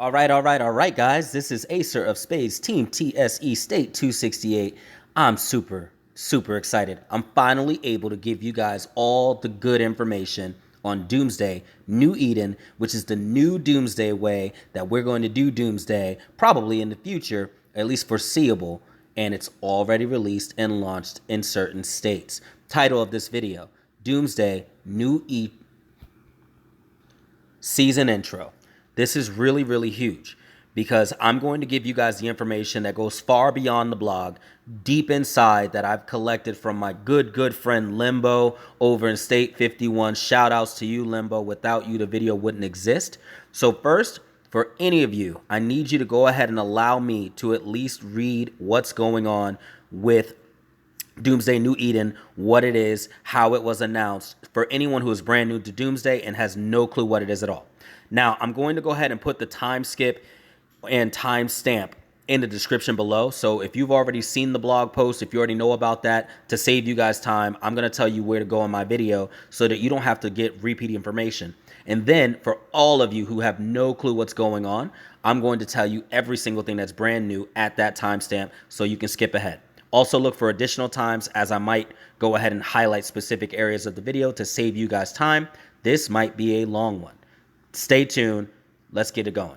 All right, guys. This is Acer of Spades, Team TSE State 268. I'm super excited. I'm finally able to give you guys all the good information on Doomsday New Eden, which is the new Doomsday way that we're going to do Doomsday probably in the future, at least foreseeable, and it's already released and launched in certain states. Title of this video, Doomsday New Eden Season Intro. This is really huge because I'm going to give you guys the information that goes far beyond the blog, deep inside that I've collected from my good friend Limbo over in State 51. Shout outs to you, Limbo. Without you, the video wouldn't exist. So first, for any of you, I need you to go ahead and allow me to at least read what's going on with Doomsday New Eden, what it is, how it was announced, for anyone who is brand new to Doomsday and has no clue what it is at all. Now, I'm going to go ahead and put the time skip and time stamp in the description below. So if you've already seen the blog post, if you already know about that, to save you guys time, I'm going to tell you where to go in my video so that you don't have to get repeat information. And then for all of you who have no clue what's going on, I'm going to tell you every single thing that's brand new at that timestamp so you can skip ahead. Also look for additional times, as I might go ahead and highlight specific areas of the video to save you guys time. This might be a long one. Stay tuned. Let's get it going.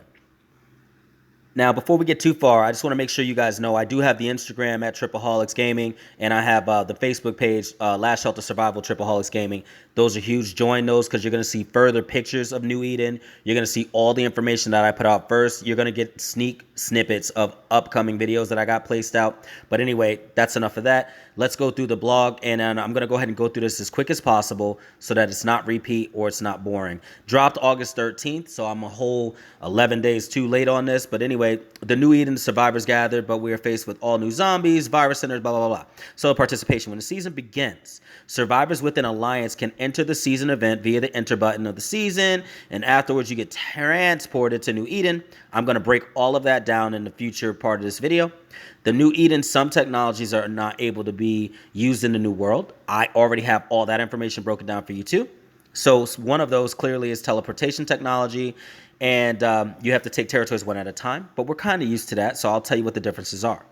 Now, before we get too far, I just want to make sure you guys know I do have the Instagram at Tripaholics Gaming, and I have the Facebook page, Last Shelter Survival Tripaholics Gaming. Those are huge. Join those because you're going to see further pictures of New Eden. You're going to see all the information that I put out first. You're going to get sneak snippets of upcoming videos that I got placed out. But anyway, that's enough of that. Let's go through the blog, and I'm going to go ahead and go through this as quick as possible so that it's not repeat or it's not boring. Dropped August 13th, so I'm a whole 11 days too late on this. But anyway, the New Eden survivors gathered, but we are faced with all new zombies, virus centers, blah. So participation. When the season begins, survivors with an alliance can enter the season event via the enter button of the season, and afterwards you get transported to New Eden. I'm going to break all of that down in the future part of this video. The New Eden, some technologies are not able to be used in the new world. I already have all that information broken down for you too. So one of those clearly is teleportation technology, and you have to take territories one at a time, but we're kind of used to that, so I'll tell you what the differences are.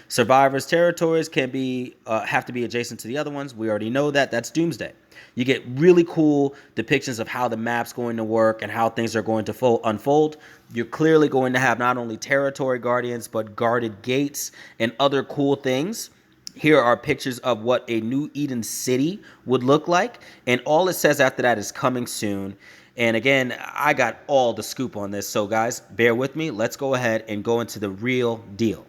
Survivors' territories can be have to be adjacent to the other ones. We already know that. That's Doomsday. You get really cool depictions of how the map's going to work and how things are going to unfold. You're clearly going to have not only territory guardians, but guarded gates and other cool things. Here are pictures of what a New Eden city would look like. And all it says after that is coming soon. And again, I got all the scoop on this. So guys, bear with me. Let's go ahead and go into the real deal.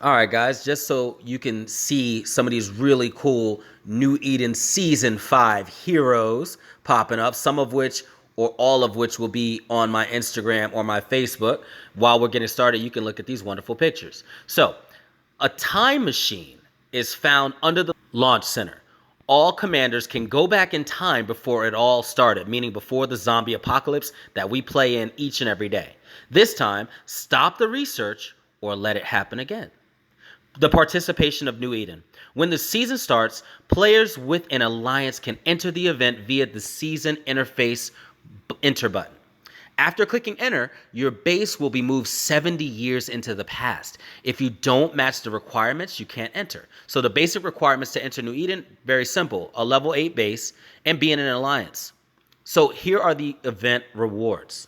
All right, guys, just so you can see some of these really cool New Eden Season 5 heroes popping up, some of which or all of which will be on my Instagram or my Facebook. While we're getting started, you can look at these wonderful pictures. So, a time machine is found under the launch center. All commanders can go back in time before it all started, meaning before the zombie apocalypse that we play in each and every day. This time, stop the research or let it happen again. The participation of New Eden. When the season starts, players with an alliance can enter the event via the season interface enter button. After clicking enter, your base will be moved 70 years into the past. If you don't match the requirements, you can't enter. So the basic requirements to enter New Eden, very simple. A level 8 base and be in an alliance. So here are the event rewards.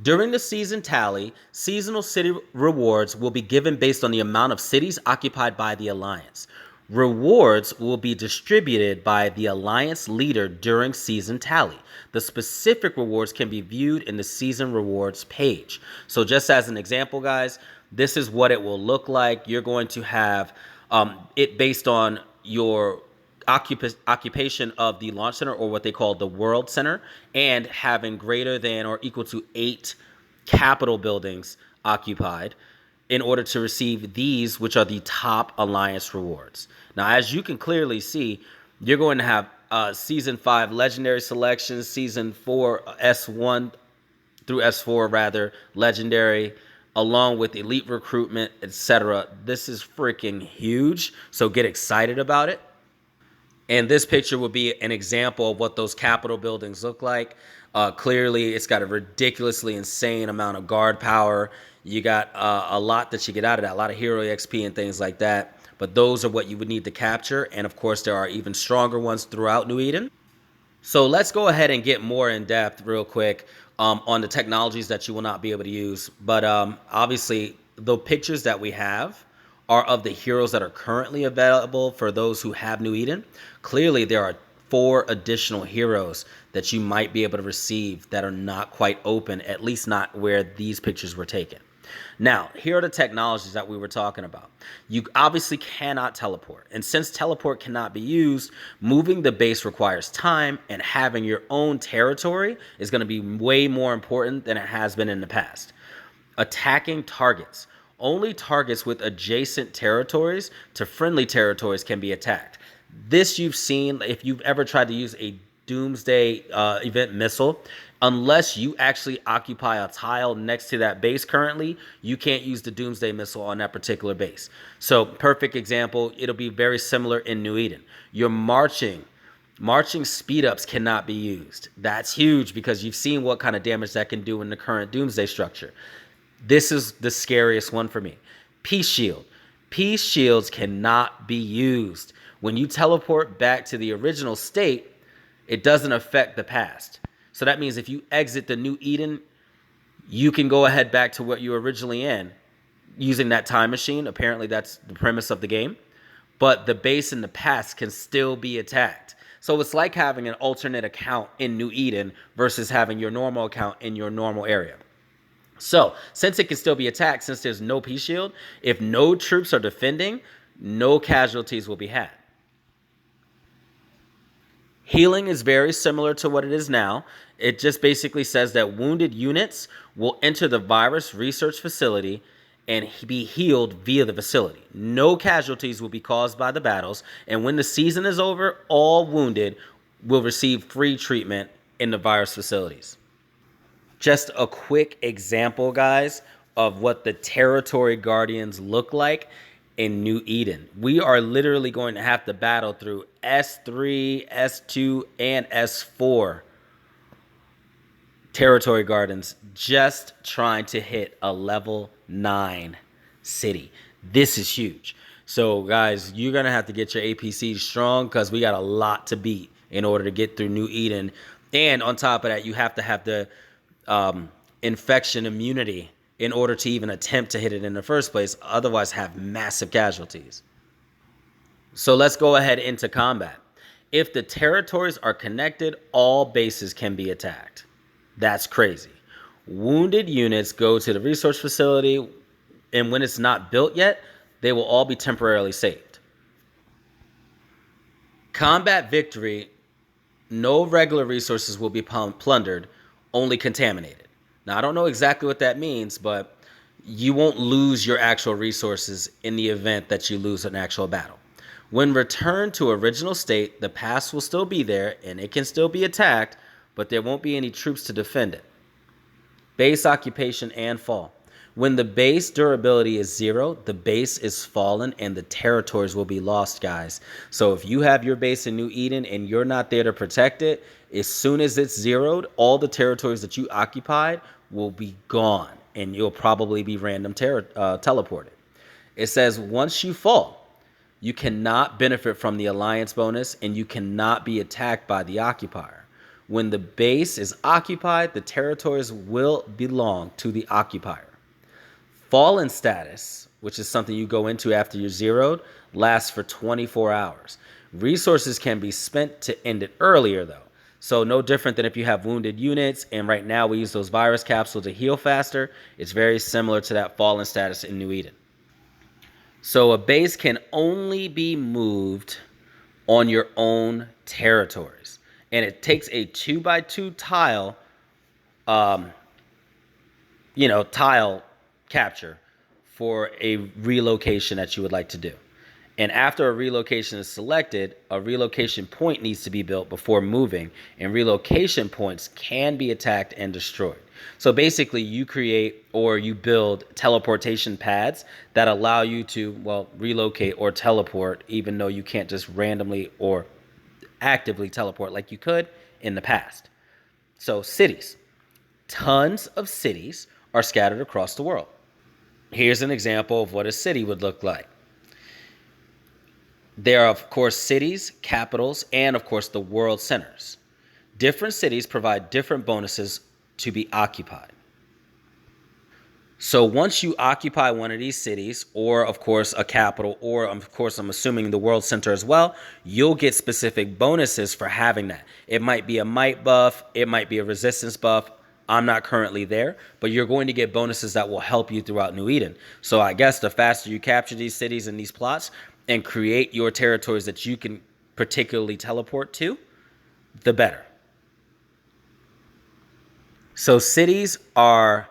During the season tally, seasonal city rewards will be given based on the amount of cities occupied by the Alliance. Rewards will be distributed by the Alliance leader during season tally. The specific rewards can be viewed in the season rewards page. So just as an example, guys, this is what it will look like. You're going to have it based on your occupation of the launch center, or what they call the world center, and having greater than or equal to 8 capital buildings occupied in order to receive these, which are the top alliance rewards. Now, as you can clearly see, you're going to have season 5 legendary selections, season 4 S1 through S4 rather legendary, along with elite recruitment, etc. This is freaking huge, so get excited about it. And this picture would be an example of what those Capitol buildings look like. Clearly, it's got a ridiculously insane amount of guard power. You got a lot that you get out of that, a lot of hero XP and things like that. But those are what you would need to capture. And of course, there are even stronger ones throughout New Eden. So let's go ahead and get more in depth real quick on the technologies that you will not be able to use. But obviously, the pictures that we have are of the heroes that are currently available for those who have New Eden. Clearly, there are 4 additional heroes that you might be able to receive that are not quite open, at least not where these pictures were taken. Now, here are the technologies that we were talking about. You obviously cannot teleport. And since teleport cannot be used, moving the base requires time, and having your own territory is going to be way more important than it has been in the past. Attacking targets. Only targets with adjacent territories to friendly territories can be attacked. This you've seen if you've ever tried to use a Doomsday event missile. Unless you actually occupy a tile next to that base currently, you can't use the Doomsday missile on that particular base. So, perfect example, it'll be very similar in New Eden. Your marching speed ups cannot be used. That's huge because you've seen what kind of damage that can do in the current Doomsday structure. This is the scariest one for me. Peace shield. Peace shields cannot be used. When you teleport back to the original state, it doesn't affect the past. So that means if you exit the New Eden, you can go ahead back to what you were originally in using that time machine. Apparently, that's the premise of the game. But the base in the past can still be attacked. So it's like having an alternate account in New Eden versus having your normal account in your normal area. So since it can still be attacked, since there's no peace shield, if no troops are defending, no casualties will be had. Healing is very similar to what it is now. It just basically says that wounded units will enter the virus research facility and be healed via the facility. No casualties will be caused by the battles. And when the season is over, all wounded will receive free treatment in the virus facilities. Just a quick example, guys, of what the territory guardians look like in New Eden. We are literally going to have to battle through S3, S2, and S4 territory guardians just trying to hit a level 9 city. This is huge. So, guys, you're going to have to get your APCs strong because we got a lot to beat in order to get through New Eden. And on top of that, you have to have the infection immunity in order to even attempt to hit it in the first place, otherwise have massive casualties. So let's go ahead into combat. If the territories are connected, all bases can be attacked. That's crazy. Wounded units go to the resource facility, and when it's not built yet, they will all be temporarily saved. Combat victory, no regular resources will be plundered, only contaminated. Now, I don't know exactly what that means, but you won't lose your actual resources in the event that you lose an actual battle. When returned to original state, the past will still be there and it can still be attacked, but there won't be any troops to defend it. Base occupation and fall. When the base durability is 0, the base is fallen and the territories will be lost, guys. So if you have your base in New Eden and you're not there to protect it, as soon as it's zeroed, all the territories that you occupied will be gone and you'll probably be random teleported. It says once you fall, you cannot benefit from the alliance bonus and you cannot be attacked by the occupier. When the base is occupied, the territories will belong to the occupier. Fallen status, which is something you go into after you're zeroed, lasts for 24 hours. Resources can be spent to end it earlier, though. So no different than if you have wounded units, and right now we use those virus capsules to heal faster. It's very similar to that fallen status in New Eden. So a base can only be moved on your own territories. And it takes a 2x2 tile, tile capture for a relocation that you would like to do. And after a relocation is selected, a relocation point needs to be built before moving, and relocation points can be attacked and destroyed. So basically you create or you build teleportation pads that allow you to, relocate or teleport, even though you can't just randomly or actively teleport like you could in the past. So cities. Tons of cities are scattered across the world. Here's an example of what a city would look like. There are, of course, cities, capitals, and, of course, the world centers. Different cities provide different bonuses to be occupied. So once you occupy one of these cities, or of course a capital, or of course I'm assuming the world center as well, you'll get specific bonuses for having that. It might be a might buff, it might be a resistance buff. I'm not currently there, but you're going to get bonuses that will help you throughout New Eden. So I guess the faster you capture these cities and these plots and create your territories that you can particularly teleport to, the better. So cities are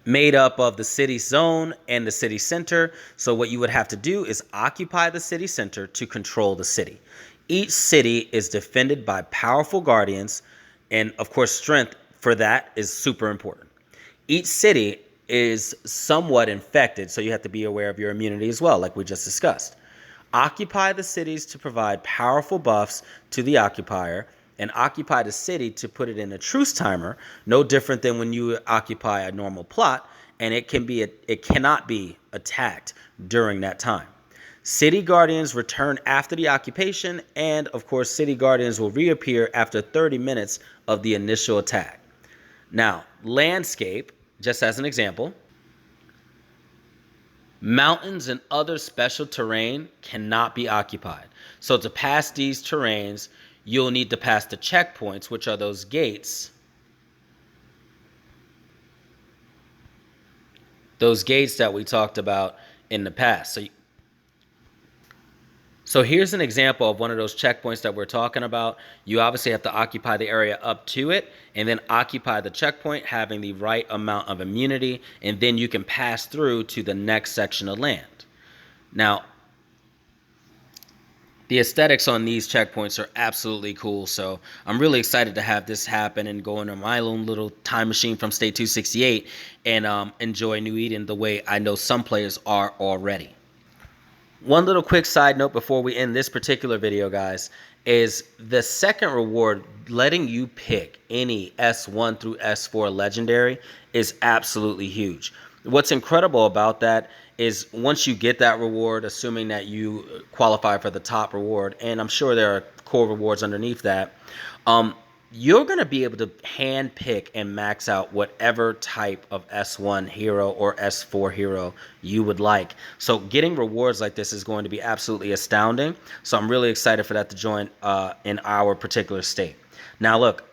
made up of the city zone and the city center. So what you would have to do is occupy the city center to control the city. Each city is defended by powerful guardians, and of course strength for that is super important. Each city is somewhat infected, so you have to be aware of your immunity as well, like we just discussed. Occupy the cities to provide powerful buffs to the occupier, and occupy the city to put it in a truce timer, no different than when you occupy a normal plot, and it cannot be attacked during that time. City guardians return after the occupation, and of course city guardians will reappear after 30 minutes of the initial attack. Now, landscape, just as an example, mountains and other special terrain cannot be occupied. So to pass these terrains, you'll need to pass the checkpoints, which are those gates. Those gates that we talked about in the past. So here's an example of one of those checkpoints that we're talking about. You obviously have to occupy the area up to it and then occupy the checkpoint, having the right amount of immunity, and then you can pass through to the next section of land. Now, the aesthetics on these checkpoints are absolutely cool, so I'm really excited to have this happen and go into my own little time machine from State 268 and enjoy New Eden the way I know some players are already. One little quick side note before we end this particular video, guys, is the second reward, letting you pick any S1 through S4 legendary, is absolutely huge. What's incredible about that is once you get that reward, assuming that you qualify for the top reward, and I'm sure there are core rewards underneath that, you're going to be able to hand pick and max out whatever type of S1 hero or S4 hero you would like. So getting rewards like this is going to be absolutely astounding. So I'm really excited for that to join in our particular state. Now look,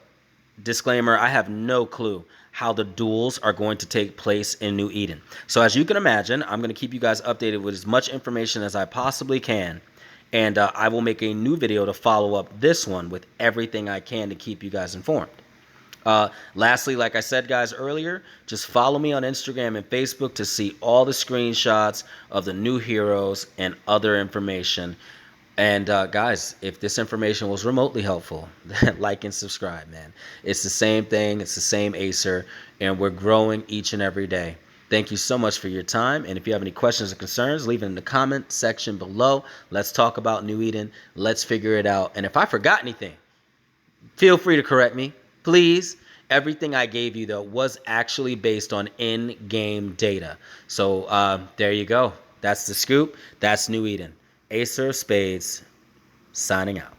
disclaimer, I have no clue how the duels are going to take place in New Eden. So as you can imagine, I'm going to keep you guys updated with as much information as I possibly can. And I will make a new video to follow up this one with everything I can to keep you guys informed. Lastly, like I said, guys, earlier, just follow me on Instagram and Facebook to see all the screenshots of the new heroes and other information. And guys, if this information was remotely helpful, like and subscribe, man. It's the same thing. It's the same Acer, and we're growing each and every day. Thank you so much for your time. And if you have any questions or concerns, leave it in the comment section below. Let's talk about New Eden. Let's figure it out. And if I forgot anything, feel free to correct me, please. Everything I gave you, though, was actually based on in-game data. So there you go. That's the scoop. That's New Eden. Acer of Spades, signing out.